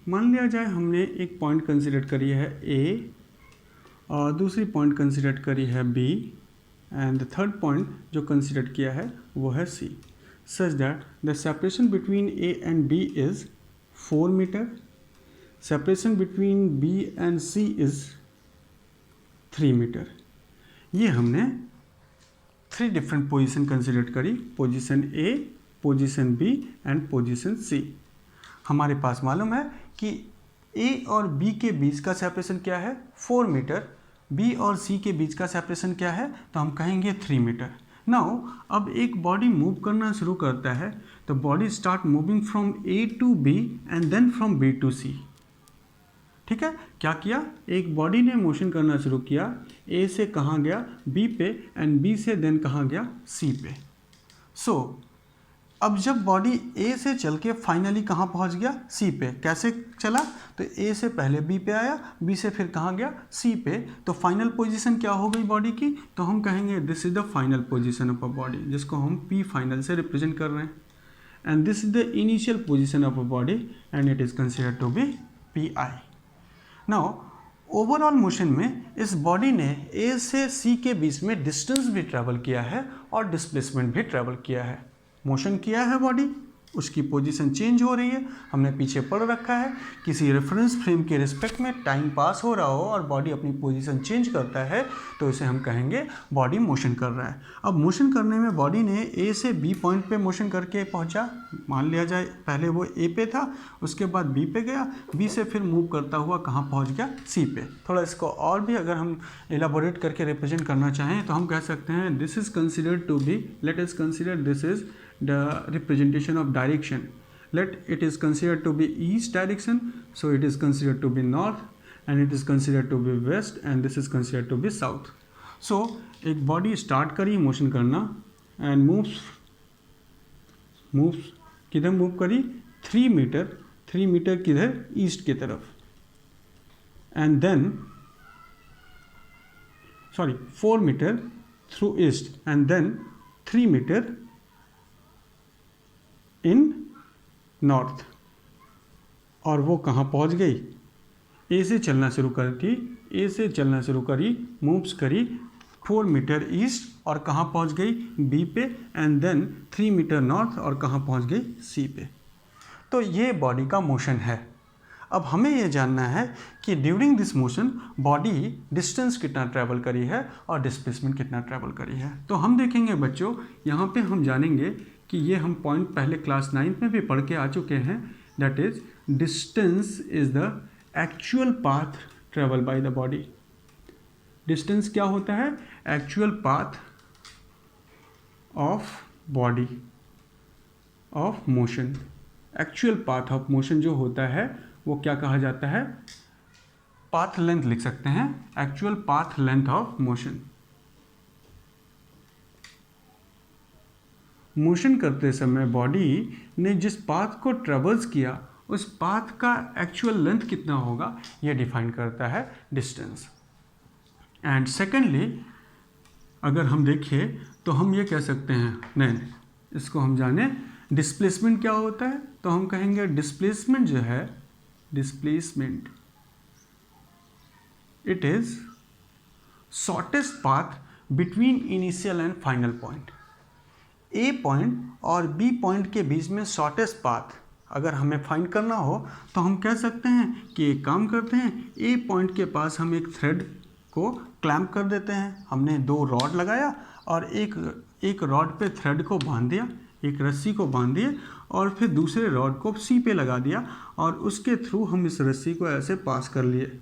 मान लिया जाए हमने एक पॉइंट कंसिडर करी है ए और दूसरी पॉइंट कंसिडर करी है B and the third point जो कंसिडर किया है वो है C, such that the separation between A and B is 4 metre, separation between B and C is 3 metre. ये हमने 3 डिफरेंट पोजीशन कंसिडर करी, position A, position B and position C. हमारे पास मालूम है कि ए और बी के बीच का सेपरेशन क्या है 4 मीटर, बी और सी के बीच का सेपरेशन क्या है तो हम कहेंगे 3 मीटर। नाउ अब एक बॉडी मूव करना शुरू करता है तो body start moving from A to B and then from B to C. ठीक है, क्या किया, एक बॉडी ने मोशन करना शुरू किया, ए से कहाँ गया बी पे एंड बी से देन कहाँ गया सी पे। सो अब जब बॉडी ए से चल के फाइनली कहाँ पहुँच गया सी पे, कैसे चला तो ए से पहले बी पे आया, बी से फिर कहाँ गया सी पे, तो फाइनल पोजीशन क्या हो गई बॉडी की, तो हम कहेंगे this is the final position of a body, जिसको हम पी फाइनल से रिप्रेजेंट कर रहे हैं, and this is the initial position of a body and it is considered to be P I. Now overall motion में इस body ने ए से सी के बीच में डिस्टेंस भी ट्रैवल किया है और डिस्प्लेसमेंट भी ट्रैवल किया है। मोशन किया है बॉडी, उसकी पोजीशन चेंज हो रही है, हमने पीछे पढ़ रखा है किसी रेफरेंस फ्रेम के रिस्पेक्ट में टाइम पास हो रहा हो और बॉडी अपनी पोजीशन चेंज करता है तो इसे हम कहेंगे बॉडी मोशन कर रहा है। अब मोशन करने में बॉडी ने ए से बी पॉइंट पे मोशन करके पहुंचा, मान लिया जाए पहले वो ए पे था, उसके बाद बी पे गया, बी से फिर मूव करता हुआ कहाँ पहुँच गया सी पे। थोड़ा इसको और भी अगर हम एलाबोरेट करके रिप्रेजेंट करना चाहें तो हम कह सकते हैं this is considered to be, let us consider this is the representation of direction, let it is considered to be east direction, so it is considered to be north and it is considered to be west and this is considered to be south. So एक body start करी motion करना and moves किधर move करी 3 metre किधर east की तरफ, and then 4 metre through east and then 3 metre in north, और वो कहाँ पहुँच गई, ए से चलना शुरू करी, मूव्स करी 4 मीटर ईस्ट और कहाँ पहुँच गई बी पे एंड देन 3 मीटर नॉर्थ और कहाँ पहुँच गई सी पे। तो ये बॉडी का मोशन है। अब हमें ये जानना है कि during this motion body distance कितना ट्रैवल करी है और डिस्प्लेसमेंट कितना ट्रैवल करी है। तो हम देखेंगे बच्चों, यहाँ पे हम जानेंगे कि ये हम पॉइंट पहले क्लास 9 में भी पढ़ के आ चुके हैं, that is distance is the actual path travel by the body. Distance क्या होता है, actual path of body of motion. Actual path of motion जो होता है वो क्या कहा जाता है, पाथ लेंथ लिख सकते हैं, actual path length of motion. Motion करते समय बॉडी ने जिस पाथ को ट्रेवल्स किया उस पाथ का एक्चुअल लेंथ कितना होगा ये डिफाइन करता है डिस्टेंस। एंड सेकेंडली अगर हम देखें तो हम ये कह सकते हैं, नहीं इसको हम जाने डिस्प्लेसमेंट क्या होता है, तो हम कहेंगे डिस्प्लेसमेंट जो है, displacement it is shortest path between initial and final point. A point और बी पॉइंट के बीच में शॉर्टेस्ट पाथ अगर हमें फाइंड करना हो तो हम कह सकते हैं कि एक काम करते हैं, ए पॉइंट के पास हम एक थ्रेड को क्लैम्प कर देते हैं, हमने 2 रॉड लगाया और एक रॉड पे थ्रेड को बांध दिया, एक रस्सी को बांध दिए और फिर दूसरे रॉड को सी पे लगा दिया और उसके थ्रू हम इस रस्सी को ऐसे पास कर लिए।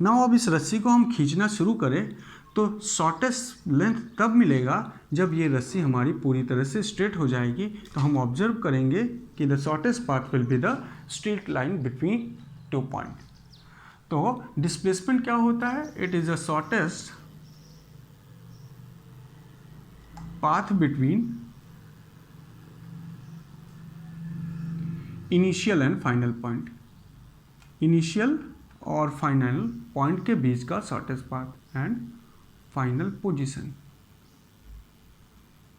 नाउ अब इस रस्सी को हम खींचना शुरू करें तो शॉर्टेस्ट लेंथ तब मिलेगा जब ये रस्सी हमारी पूरी तरह से स्ट्रेट हो जाएगी। तो हम ऑब्जर्व करेंगे कि the shortest path will be the straight line between 2 point. तो डिस्प्लेसमेंट क्या होता है, it is the shortest path between initial and final point. Initial और फाइनल पॉइंट के बीच का shortest path and final position.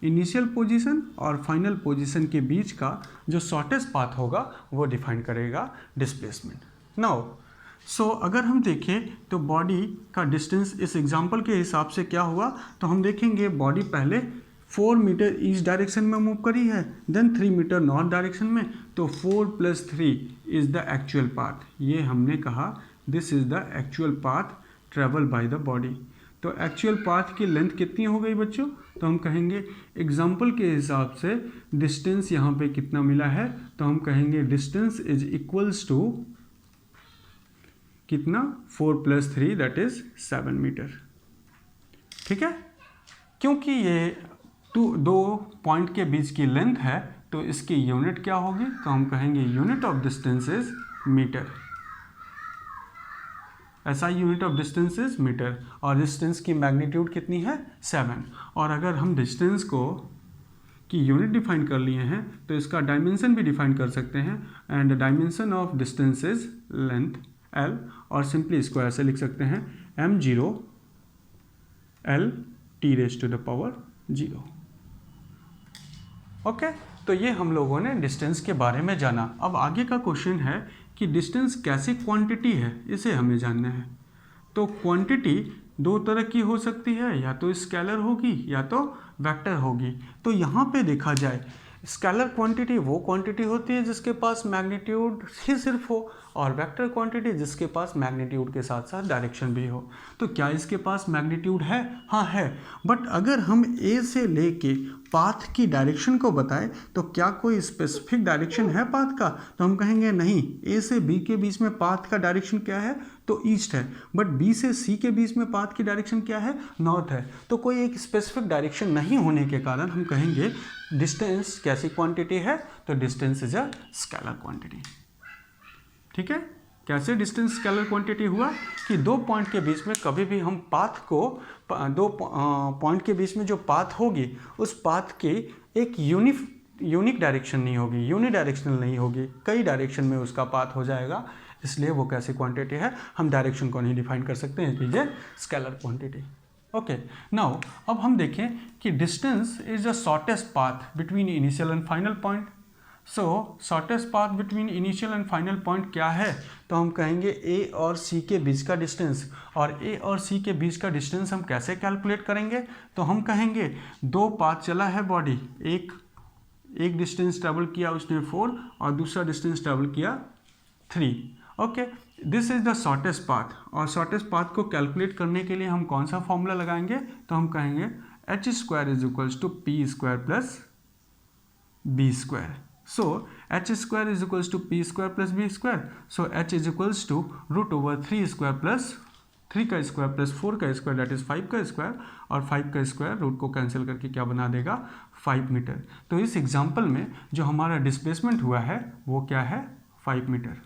Initial position और final position के बीच का जो शॉर्टेस्ट पाथ होगा वो डिफाइन करेगा डिस्प्लेसमेंट। नाउ सो अगर हम देखें तो बॉडी का डिस्टेंस इस एग्जांपल के हिसाब से क्या हुआ, तो हम देखेंगे बॉडी पहले 4 मीटर ईस्ट डायरेक्शन में मूव करी है, देन 3 मीटर नॉर्थ डायरेक्शन में, तो 4 + 3 इज़ द एक्चुअल पाथ। ये हमने कहा this is the actual path travel by the body. तो एक्चुअल पाथ की लेंथ कितनी हो गई बच्चों, तो हम कहेंगे एग्जाम्पल के हिसाब से डिस्टेंस यहाँ पे कितना मिला है, तो हम कहेंगे डिस्टेंस इज इक्वल्स टू कितना 4 + 3 दैट इज 7 मीटर। ठीक है, क्योंकि ये दो पॉइंट के बीच की लेंथ है तो इसकी यूनिट क्या होगी, तो हम कहेंगे unit of distance is metre. ऐसा unit of distance is metre और डिस्टेंस की मैग्नीट्यूड कितनी है 7। और अगर हम डिस्टेंस को की यूनिट डिफाइन कर लिए हैं तो इसका डायमेंशन भी डिफाइन कर सकते हैं, and dimension of distance is length L, और सिंपली इसको ऐसे लिख सकते हैं m0 L T⁻0। ओके, तो ये हम लोगों ने डिस्टेंस के बारे में जाना। अब आगे का क्वेश्चन है कि डिस्टेंस कैसी क्वांटिटी है, इसे हमें जानना है। तो क्वांटिटी दो तरह की हो सकती है, या तो स्केलर होगी या तो वेक्टर होगी। तो यहाँ पे देखा जाए स्केलर क्वांटिटी वो क्वांटिटी होती है जिसके पास मैग्नीट्यूड ही सिर्फ हो, और वेक्टर क्वांटिटी जिसके पास मैग्नीट्यूड के साथ साथ डायरेक्शन भी हो। तो क्या इसके पास मैग्नीट्यूड है? हाँ है, बट अगर हम ए से लेके पाथ की डायरेक्शन को बताएं तो क्या कोई स्पेसिफिक डायरेक्शन है पाथ का, तो हम कहेंगे नहीं। ए से बी के बीच में पाथ का डायरेक्शन क्या है, तो ईस्ट है, बट बी से सी के बीच में पाथ की डायरेक्शन क्या है, नॉर्थ है। तो कोई एक स्पेसिफिक डायरेक्शन नहीं होने के कारण हम कहेंगे डिस्टेंस कैसी क्वांटिटी है, तो distance is a scalar quantity. ठीक है, कैसे डिस्टेंस स्केलर क्वांटिटी हुआ कि दो पॉइंट के बीच में कभी भी हम पाथ को दो पॉइंट के बीच में जो पाथ होगी उस पाथ की एक यूनिक डायरेक्शन नहीं होगी, यूनिडायरेक्शनल नहीं होगी, कई डायरेक्शन में उसका पाथ हो जाएगा, इसलिए वो कैसी क्वांटिटी है, हम डायरेक्शन को नहीं डिफाइन कर सकते हैं, इसलिए स्केलर क्वांटिटी। ओके, नाउ अब हम देखें कि distance is the shortest path between initial and final point. So shortest path between initial and final point क्या है, तो हम कहेंगे ए और सी के बीच का डिस्टेंस। और ए और सी के बीच का डिस्टेंस हम कैसे कैलकुलेट करेंगे, तो हम कहेंगे दो पाथ चला है बॉडी, एक डिस्टेंस ट्रेवल किया उसने 4 और दूसरा डिस्टेंस ट्रेवल किया 3। Okay, this is the shortest path. और शॉर्टेस्ट पाथ को कैलकुलेट करने के लिए हम कौन सा फॉर्मूला लगाएंगे, तो हम कहेंगे h² = p² + b²। So h² = p² + b². So h is equals to √3² + 3 का स्क्वायर प्लस 4 का स्क्वायर दैट इज 5 का स्क्वायर, और 5 का स्क्वायर रूट को कैंसिल करके क्या बना देगा 5 मीटर। तो इस एग्जांपल में जो हमारा डिस्प्लेसमेंट हुआ है वो क्या है 5 मीटर।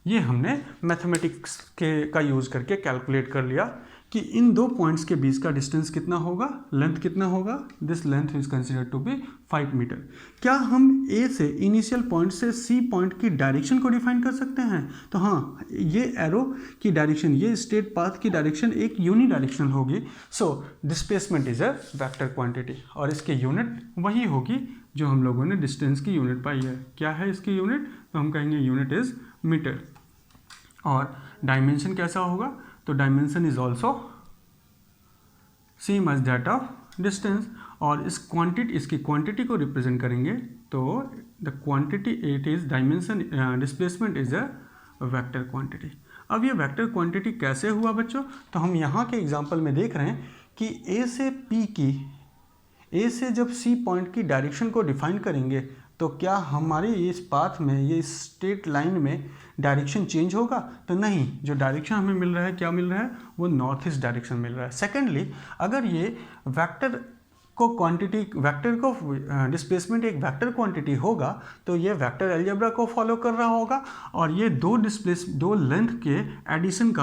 ये हमने मैथमेटिक्स का यूज़ करके कैलकुलेट कर लिया कि इन दो पॉइंट्स के बीच का डिस्टेंस कितना होगा, लेंथ कितना होगा, this length is considered to be 5 metre. क्या हम ए से इनिशियल पॉइंट से सी पॉइंट की डायरेक्शन को डिफाइन कर सकते हैं, तो हाँ, ये एरो की डायरेक्शन, ये स्ट्रेट पाथ की डायरेक्शन एक यूनि डायरेक्शनल होगी। सो displacement is a vector quantity, और इसकी यूनिट वही होगी जो हम लोगों ने डिस्टेंस की यूनिट पाई है। क्या है इसकी यूनिट, तो हम कहेंगे यूनिट इज मीटर। और डायमेंशन कैसा होगा, तो dimension is also same as that of distance. और इसकी क्वांटिटी को रिप्रेजेंट करेंगे तो the quantity it is dimension displacement is a vector quantity. अब ये वेक्टर क्वांटिटी कैसे हुआ बच्चों, तो हम यहाँ के एग्जांपल में देख रहे हैं कि ए से जब सी पॉइंट की डायरेक्शन को डिफाइन करेंगे तो क्या हमारे इस पाथ में, ये स्ट्रेट लाइन में डायरेक्शन चेंज होगा, तो नहीं, जो डायरेक्शन हमें मिल रहा है क्या मिल रहा है, वो नॉर्थ ईस्ट डायरेक्शन मिल रहा है। सेकेंडली, अगर ये वेक्टर को डिस्प्लेसमेंट एक वेक्टर क्वांटिटी होगा तो ये वेक्टर अलजेब्रा को फॉलो कर रहा होगा, और ये दो लेंथ के एडिशन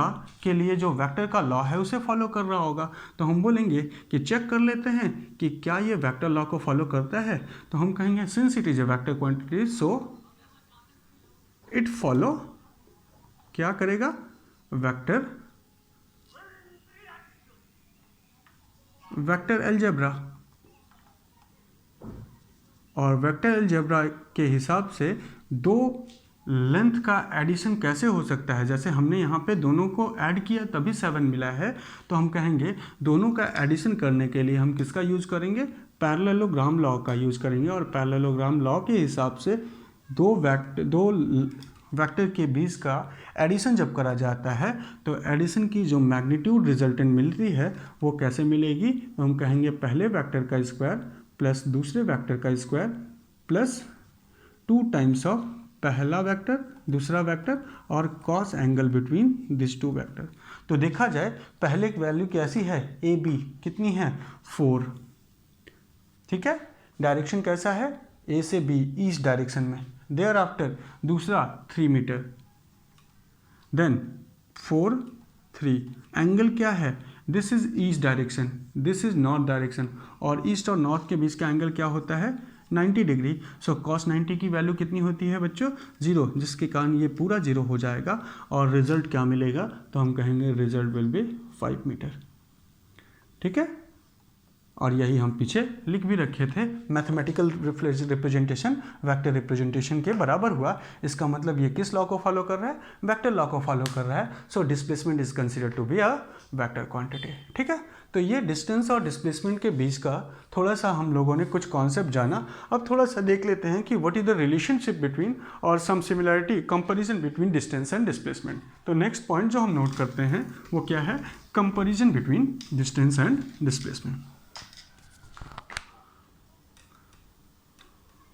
के लिए जो वेक्टर का लॉ है उसे फॉलो कर रहा होगा। तो हम बोलेंगे कि चेक कर लेते हैं कि क्या ये वेक्टर लॉ को फॉलो करता है, तो हम कहेंगे since it is a vector quantity so it follow, क्या करेगा, वेक्टर अलजेब्रा। और वेक्टर अलजेब्रा के हिसाब से दो लेंथ का एडिशन कैसे हो सकता है, जैसे हमने यहाँ पे दोनों को ऐड किया तभी 7 मिला है, तो हम कहेंगे दोनों का एडिशन करने के लिए हम किसका यूज़ करेंगे, पैरेललोग्राम लॉ का यूज़ करेंगे। और पैरेललोग्राम लॉ के हिसाब से दो वेक्टर के बीच का एडिशन जब करा जाता है तो एडिशन की जो मैग्नीट्यूड रिजल्टेंट मिलती है वो कैसे मिलेगी, तो हम कहेंगे पहले वेक्टर का स्क्वायर प्लस दूसरे वेक्टर का स्क्वायर प्लस 2 टाइम्स ऑफ पहला वेक्टर दूसरा वेक्टर और cos angle between this two vector. तो देखा जाए पहले की वैल्यू कैसी है, ए बी कितनी है 4, ठीक है। डायरेक्शन कैसा है, ए से बी ईस्ट डायरेक्शन में। देयर आफ्टर दूसरा 3 मीटर, देन 4 3, एंगल क्या है, this is east direction this is north direction, और ईस्ट और नॉर्थ के बीच का एंगल क्या होता है 90 डिग्री। सो cos 90 की वैल्यू कितनी होती है बच्चों 0, जिसके कारण ये पूरा 0 हो जाएगा और रिजल्ट क्या मिलेगा, तो हम कहेंगे रिजल्ट विल बी 5 मीटर, ठीक है। और यही हम पीछे लिख भी रखे थे, मैथमेटिकल रिप्रेजेंटेशन वेक्टर रिप्रेजेंटेशन के बराबर हुआ। इसका मतलब ये किस लॉ को फॉलो कर रहा है, वेक्टर लॉ को फॉलो कर रहा है। So displacement is considered to be a vector quantity, ठीक है। तो ये डिस्टेंस और डिस्प्लेसमेंट के बीच का थोड़ा सा हम लोगों ने कुछ कॉन्सेप्ट जाना। अब थोड़ा सा देख लेते हैं कि what is the relationship between और some similarity comparison between distance and displacement. तो नेक्स्ट पॉइंट जो हम नोट करते हैं वो क्या है, comparison between distance and displacement.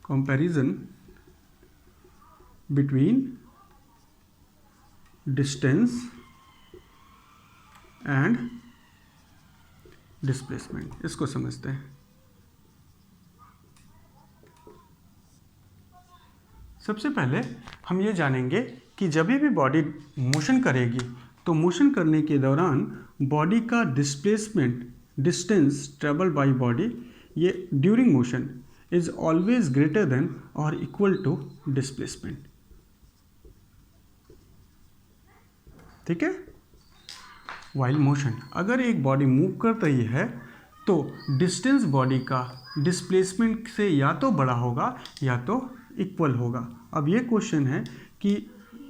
Comparison between distance and displacement, इसको समझते हैं। सबसे पहले हम ये जानेंगे कि जब भी बॉडी मोशन करेगी तो मोशन करने के दौरान बॉडी का displacement distance travel by body ये during motion is always greater than or equal to displacement, ठीक है। while motion, अगर एक बॉडी मूव कर रही है तो डिस्टेंस बॉडी का डिस्प्लेसमेंट से या तो बड़ा होगा या तो इक्वल होगा। अब ये क्वेश्चन है कि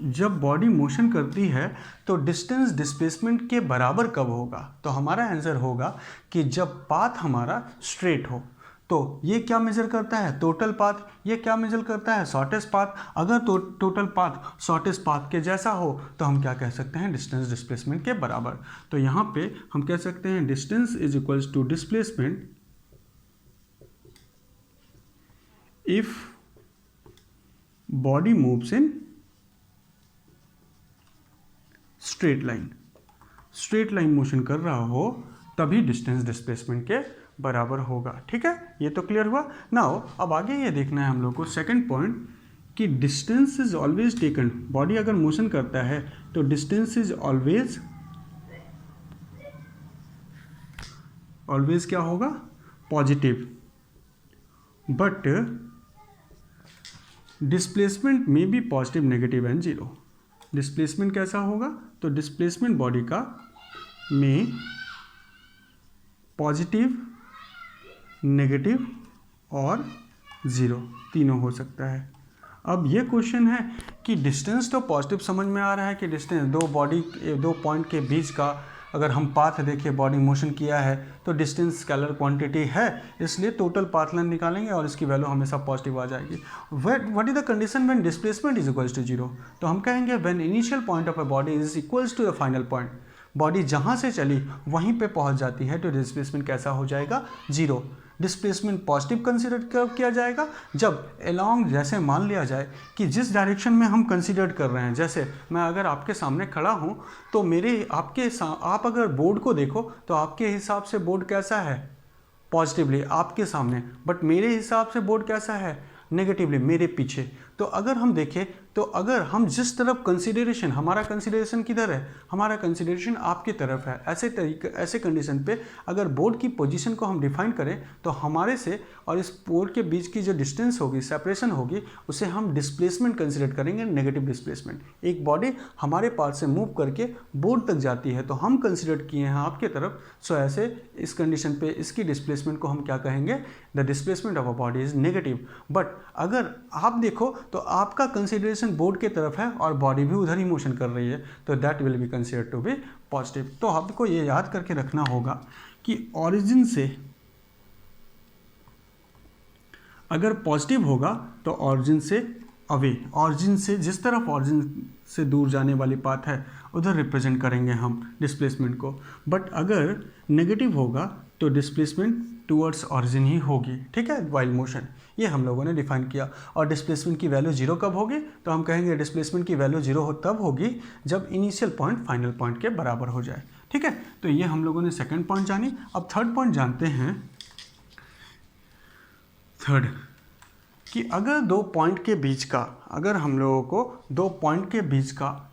जब बॉडी मोशन करती है तो डिस्टेंस डिस्प्लेसमेंट के बराबर कब होगा, तो हमारा आंसर होगा कि जब पाथ हमारा स्ट्रेट हो। तो ये क्या मेजर करता है, टोटल पाथ, ये क्या मेजर करता है, शॉर्टेस्ट पाथ। अगर टोटल पाथ शॉर्टेस्ट पाथ के जैसा हो तो हम क्या कह सकते हैं, डिस्टेंस डिस्प्लेसमेंट के बराबर। तो यहाँ पे हम कह सकते हैं distance is equals to displacement if body moves in straight line. Straight line motion कर रहा हो तभी डिस्टेंस डिस्प्लेसमेंट के बराबर होगा, ठीक है। ये तो क्लियर हुआ। नाउ अब आगे ये देखना है हम लोग को सेकंड पॉइंट कि distance is always taken. Body अगर मोशन करता है तो डिस्टेंस इज ऑलवेज क्या होगा, पॉजिटिव, बट डिस्प्लेसमेंट में be positive negative and zero. Displacement कैसा होगा, तो डिस्प्लेसमेंट बॉडी का में पॉजिटिव नेगेटिव और ज़ीरो तीनों हो सकता है। अब ये क्वेश्चन है कि डिस्टेंस तो पॉजिटिव समझ में आ रहा है कि डिस्टेंस दो पॉइंट के बीच का अगर हम पाथ देखें, बॉडी मोशन किया है तो डिस्टेंस स्केलर क्वांटिटी है, इसलिए टोटल पाथ लेंथ निकालेंगे और इसकी वैल्यू हमेशा पॉजिटिव आ जाएगी। What is the condition when displacement is equals to zero, तो हम कहेंगे when initial point of a body is equals to the final point. Body जहाँ से चली वहीं पे पहुँच जाती है तो डिस्प्लेसमेंट कैसा हो जाएगा, जीरो। डिस्प्लेसमेंट पॉजिटिव कंसीडर कब किया जाएगा, जब अलोंग, जैसे मान लिया जाए कि जिस डायरेक्शन में हम कंसीडर कर रहे हैं, जैसे मैं अगर आपके सामने खड़ा हूँ तो आप अगर बोर्ड को देखो तो आपके हिसाब से बोर्ड कैसा है, पॉजिटिवली आपके सामने, बट मेरे हिसाब से बोर्ड कैसा है, नेगेटिवली मेरे पीछे। तो तो अगर हम देखें तो अगर हम जिस तरफ कंसिडरेशन, हमारा कंसिडरेशन किधर है, हमारा कंसिडरेशन आपकी तरफ है, ऐसे कंडीशन पे अगर बोर्ड की पोजीशन को हम डिफाइन करें तो हमारे से और इस बोर्ड के बीच की जो डिस्टेंस होगी, सेपरेशन होगी, उसे हम डिस्प्लेसमेंट कंसिडर करेंगे, नेगेटिव डिस्प्लेसमेंट। एक बॉडी हमारे पास से मूव करके बोर्ड तक जाती है तो हम कंसिडर किए हैं आपके तरफ, सो ऐसे इस कंडीशन पे इसकी डिस्प्लेसमेंट को हम क्या कहेंगे, the displacement of a body is negative. But अगर आप देखो तो आपका कंसिडरेशन बोर्ड के तरफ है और बॉडी भी उधर ही मोशन कर रही है, तो that will be considered to be positive. तो आपको ये याद करके रखना होगा कि ऑरिजिन से अगर पॉजिटिव होगा तो ऑरिजिन से अवे, ऑरिजिन से जिस तरफ ऑरिजिन से दूर जाने वाली पाथ है उधर रिप्रेजेंट करेंगे हम डिस्प्लेसमेंट को। बट अगर नेगेटिव होगा तो डिस्प्लेसमेंट टूवर्ड्स ऑरिजिन ही होगी, ठीक है, वाइल मोशन। ये हम लोगों ने डिफाइन किया। और डिस्प्लेसमेंट की वैल्यू जीरो कब होगी, तो हम कहेंगे डिस्प्लेसमेंट की वैल्यू जीरो तब होगी जब इनिशियल पॉइंट फाइनल पॉइंट के बराबर हो जाए, ठीक है। तो ये हम लोगों ने सेकंड पॉइंट जानी। अब थर्ड पॉइंट जानते हैं। थर्ड कि अगर दो पॉइंट के बीच का, अगर हम लोगों को दो पॉइंट के बीच का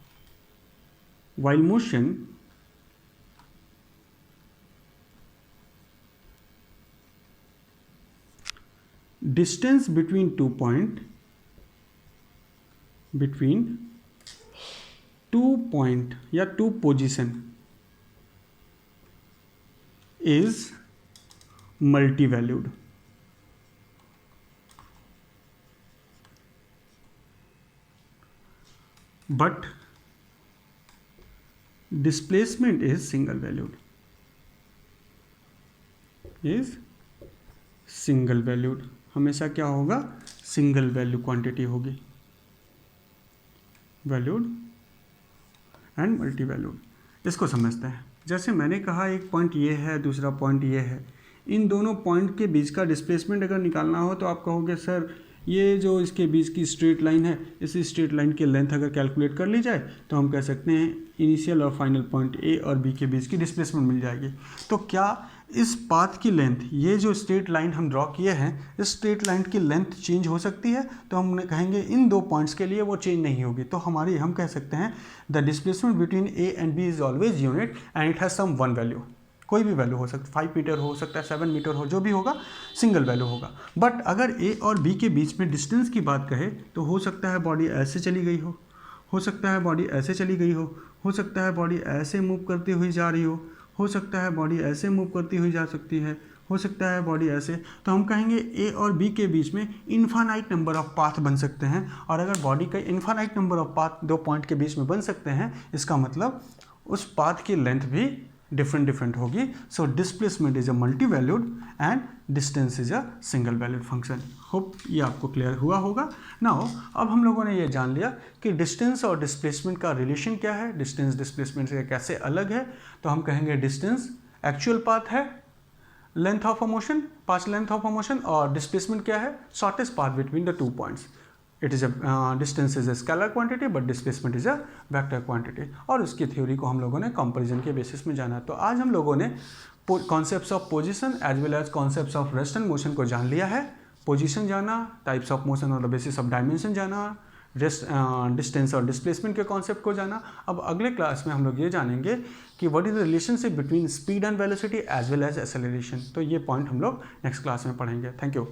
while motion distance between two point या two position is multi-valued, but displacement is single valued, हमेशा क्या होगा, सिंगल वैल्यू क्वांटिटी होगी, वैल्यूड एंड मल्टी वैल्यूड। इसको समझते हैं। जैसे मैंने कहा एक पॉइंट ये है, दूसरा पॉइंट ये है, इन दोनों पॉइंट के बीच का डिस्प्लेसमेंट अगर निकालना हो तो आप कहोगे सर ये जो इसके बीच की स्ट्रेट लाइन है, इस स्ट्रेट लाइन की लेंथ अगर कैलकुलेट कर ली जाए तो हम कह सकते हैं इनिशियल और फाइनल पॉइंट ए और बी के बीच की डिस्प्लेसमेंट मिल जाएगी। तो क्या इस पाथ की लेंथ, ये जो स्ट्रेट लाइन हम ड्रॉ किए हैं, इस स्ट्रेट लाइन की लेंथ चेंज हो सकती है, तो हम कहेंगे इन दो पॉइंट्स के लिए वो चेंज नहीं होगी। तो हमारी हम कह सकते हैं the displacement between A and B is always unit and it has some one value. कोई भी वैल्यू हो सकता है, 5 मीटर हो सकता है, 7 मीटर हो, जो भी होगा सिंगल वैल्यू होगा। बट अगर ए और बी के बीच में डिस्टेंस की बात कहें तो हो सकता है बॉडी ऐसे चली गई हो सकता है बॉडी ऐसे चली गई हो सकता है बॉडी ऐसे मूव करती हुई जा रही हो सकता है बॉडी ऐसे मूव करती हुई जा सकती है, हो सकता है बॉडी ऐसे। तो हम कहेंगे ए और बी के बीच में इन्फानाइट नंबर ऑफ पाथ बन सकते हैं। और अगर बॉडी का इन्फानाइट नंबर ऑफ पाथ दो पॉइंट के बीच में बन सकते हैं, इसका मतलब उस पाथ की लेंथ भी डिफरेंट होगी। सो displacement is a multi valued and distance is a single valued function. Hope ये आपको क्लियर हुआ होगा। नाउ अब हम लोगों ने ये जान लिया कि डिस्टेंस और डिस्प्लेसमेंट का रिलेशन क्या है, डिस्टेंस डिस्प्लेसमेंट से कैसे अलग है। तो हम कहेंगे डिस्टेंस एक्चुअल पाथ है, length of a motion, path length of a motion, और डिस्प्लेसमेंट क्या है, shortest path between the two points. It is a distance is a scalar quantity but displacement is a vector quantity. और उसकी theory को हम लोगों ने comparison के बेसिस में जाना। तो आज हम लोगों ने concepts of position as well as concepts of rest and motion को जान लिया है। पोजीशन जाना, टाइप्स ऑफ मोशन और द बेसिस ऑफ डायमेंशन जाना, डिस्टेंस और डिस्प्लेसमेंट के कॉन्सेप्ट को जाना। अब अगले क्लास में हम लोग ये जानेंगे कि what is the relationship between speed and velocity as well as acceleration. तो ये पॉइंट हम लोग नेक्स्ट क्लास में पढ़ेंगे। Thank you.